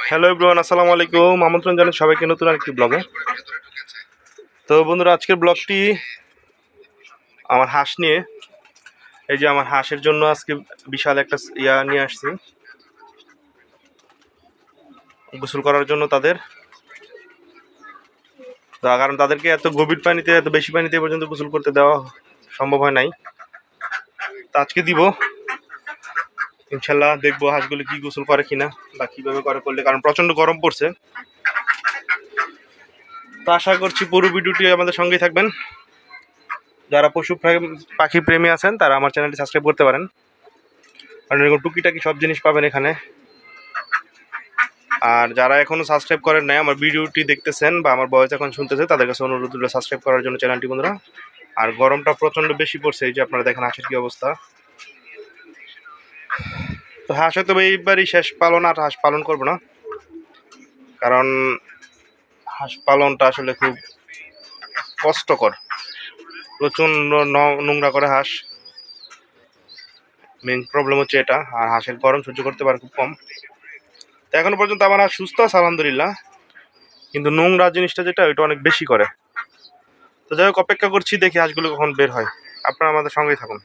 Hello everyone, আসসালামু আলাইকুম। আমন্ত্রণ জানাই সবাইকে নতুন আরেকটি ব্লগে। তো বন্ধুরা, আজকের ব্লগটি আমার হাঁস নিয়ে। এই যে আমার হাঁসের জন্য আজকে বিশাল একটা নিয়ে আসছি গোসল করার জন্য তাদের। কারণ তাদেরকে এত গভীর পানিতে, এত বেশি পানিতে পর্যন্ত গোসল করতে দেওয়া সম্ভব হয় নাই। তো আজকে দিব ইনশাল্লাহ। দেখবো হাঁসগুলো কি গোসল করে কিনা বা কিভাবে করলে, কারণ প্রচন্ড গরম পড়ছে। তো আশা করছি পুরো ভিডিওটি আমাদের সঙ্গেই থাকবেন। যারা পাখি প্রেমী আছেন তারা আমার চ্যানেলটি সাবস্ক্রাইব করতে পারেন, কারণ এরকম টুকিটাকি সব জিনিস পাবেন এখানে। আর যারা এখনো সাবস্ক্রাইব করেন নাই, আমার ভিডিওটি দেখতেছেন বা আমার ভয়েস এখন শুনতেছে, তাদের কাছে অনুরোধ হলো সাবস্ক্রাইব করার জন্য চ্যানেলটি বন্ধুরা। আর গরমটা প্রচন্ড বেশি পড়ছে, এই যে আপনারা দেখেন হাঁসের কি অবস্থা। তো হাঁস হয়তো এইবারই শেষ পালন, আর হাঁস পালন করবো না, কারণ হাঁস পালনটা আসলে খুব কষ্টকর। প্রচন্ড নোংরা করে হাঁস, মেন প্রবলেম হচ্ছে এটা। আর হাঁসের গরম সহ্য করতে পারে খুব কম। তো এখনো পর্যন্ত আমার হাঁস সুস্থ আছে আলহামদুলিল্লাহ, কিন্তু নোংরা জিনিসটা যেটা, ওইটা অনেক বেশি করে। তো যাই হোক, অপেক্ষা করছি, দেখি হাঁসগুলো কখন বের হয়। আপনারা আমাদের সঙ্গেই থাকুন।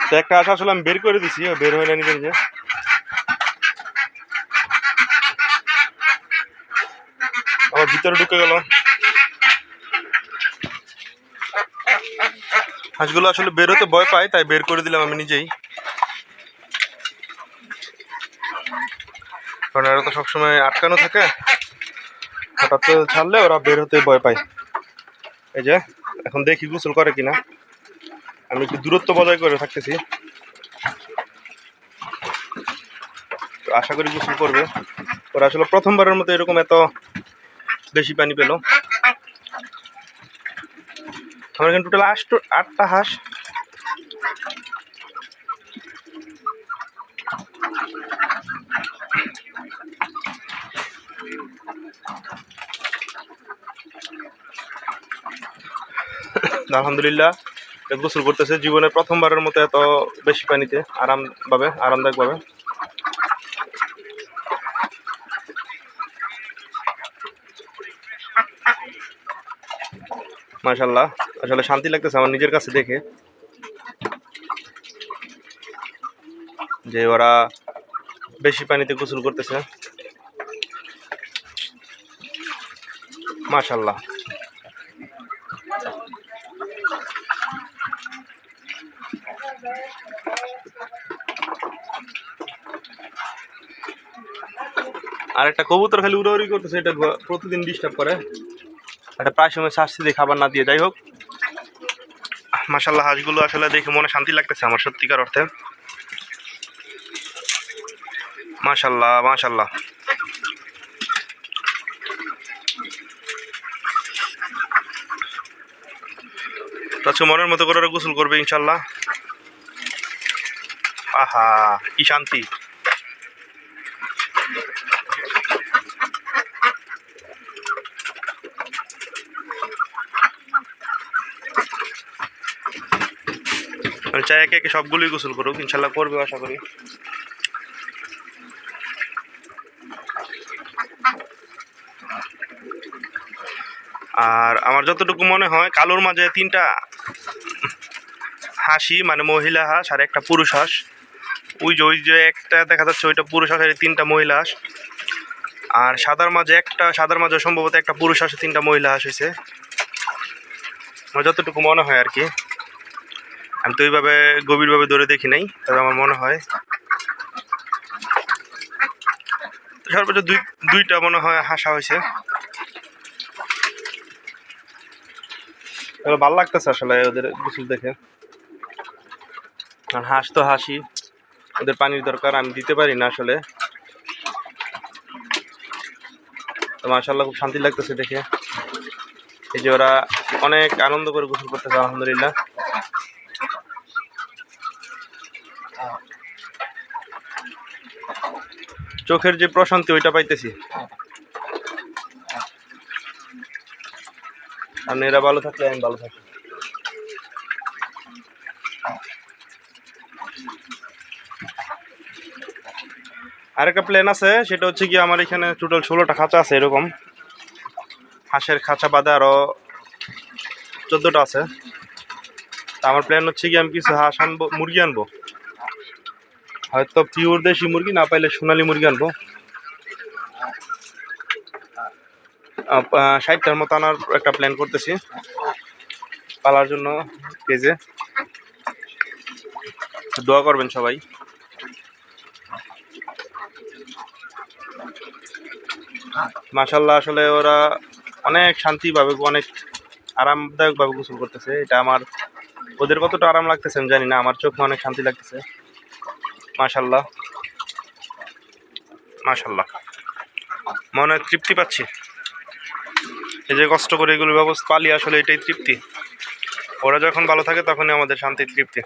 তো একটা হাঁস আসলে আমি বের করে দিছি, বের হয়ে না নিজে নিজে। আবার ভিতরে ঢুকে গেল। হাঁসগুলো আসলে বের হতে ভয় পায়, তাই বের করে দিলাম আমি নিজেই, কারণ এরা তো সবসময় আটকানো থাকে। হঠাৎ ছাড়লে ওরা বের হতে ভয় পায়। এই যে এখন দেখি গোসল করে কিনা। আমি একটু দূরত্ব বজায় করে থাকতেছি, তো আশা করি গোসল করবে। ওরা আসলে প্রথমবারের মতো এরকম এত বেশি পানি পেল। আমার এখানে টোটাল 8টা হাঁস। আলহামদুলিল্লাহ গোসল করতেছে জীবনে প্রথমবারের মতো এত বেশি পানিতে, আরামদায়ক ভাবে। মাশাআল্লাহ, আসলে শান্তি লাগতেছে আমার নিজের কাছে দেখে, যে ওরা বেশি পানিতে গোসল করতেছে। মাশাআল্লাহ। আর একটা কবুতর খালি উড়াউড়ি করতেছে, এটা প্রতিদিন ডিস্টার্ব করে। এটা প্রায় সময় শাস্তি দিয়ে খাবার না দিয়ে। যাই হোক, মাশাআল্লাহ হাঁসগুলো আসলে দেখে মনে শান্তি লাগতেছে আমার, সত্যিকার অর্থে। মাশাআল্লাহ মাশাআল্লাহ। আচ্ছা, মনের মতো করে গোসল করবে ইনশাল্লাহ। আহা, কি শান্তি। আমি চাই একে একে সবগুলোই গোসল করুক, ইনশাল্লাহ করবে আশা করি। আর আমার যতটুকু মনে হয়, কালোর মাঝে 3টা হাঁসি, মানে মহিলা হাঁস, আর একটা পুরুষ হাঁস। ওই যে একটা দেখা যাচ্ছে, ওইটা পুরুষ হাঁস, আর 3টা মহিলা হাঁস। আর সাদার মাঝে সম্ভবত একটা পুরুষ হাঁসে 3টা মহিলা হাঁস হয়েছে, আমার যতটুকু মনে হয় আর কি। আমি তো ওইভাবে গভীরভাবে ধরে দেখি নাই, তবে আমার মনে হয় সর্বোচ্চ দুইটা মনে হয় হাঁসা হয়েছে। ভালো লাগতেছে আসলে ওদের গোসল দেখে। আর হাঁস তো হাসি, ওদের পানির দরকার, আমি দিতে পারি না আসলে। তো মাশাআল্লাহ খুব শান্তি লাগতেছে দেখে। এই যে ওরা অনেক আনন্দ করে গোসল করতেছে আলহামদুলিল্লাহ। চোখের যে প্রশান্তি, ওইটা পাইতেছি। আর এরা ভালো থাকলে আমি ভালো থাকি। আরেকটা প্ল্যান আছে, সেটা হচ্ছে কি আমার এখানে টোটাল 16টা খাঁচা আছে এরকম। হাঁসের খাঁচা বাদে আরও 14টা আছে। তা আমার প্ল্যান হচ্ছে কি আমি কিছু হাঁস আনবো, মুরগি আনবো, হয়তো পিওর দেশি মুরগি, না পাইলে সোনালী মুরগি আনবো। 60টার মতো আনার একটা প্ল্যান করতেছি পালার জন্য কেজে। দোয়া করবেন সবাই। মাশাল্লাহ, আসলে ওরা অনেক শান্তিভাবে, অনেক আরামদায়কভাবে গোসল করতেছে। এটা আমার, ওদের কতটা আরাম লাগতেছে আমি জানি না, আমার চোখে অনেক শান্তি লাগতেছে। মাশাল্লাহ মাশাল্লাহ, মনে হয় তৃপ্তি পাচ্ছি। এই যে কষ্ট করে এগুলো ব্যবস্থা পালি, আসলে এটাই তৃপ্তি। ওরা যখন ভালো থাকে তখনই আমাদের শান্তি তৃপ্তি।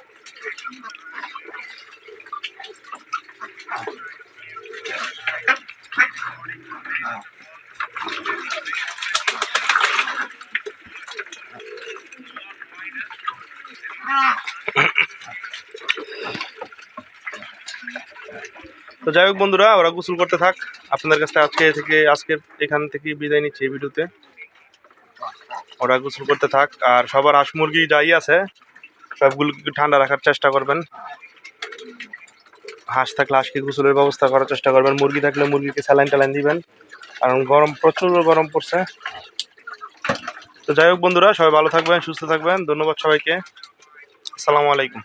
তো যাই হোক বন্ধুরা, ওরা গোসল করতে থাক। আপনাদের কাছে আজকে এখান থেকে বিদায় নিচ্ছি এই ভিডিওতে। ওরা গোসল করতে থাক, আর সবার হাঁস মুরগি যাই আছে সবগুলো একটু ঠান্ডা রাখার চেষ্টা করবেন। হাঁস থাকলে হাঁসকে গোসলের ব্যবস্থা করার চেষ্টা করবেন, মুরগি থাকলে মুরগিকে স্যালাইন ট্যালাইন দিবেন, কারণ গরম, প্রচুর গরম পড়ছে। তো যাই হোক বন্ধুরা, সবাই ভালো থাকবেন, সুস্থ থাকবেন। ধন্যবাদ সবাইকে। আসসালামু আলাইকুম।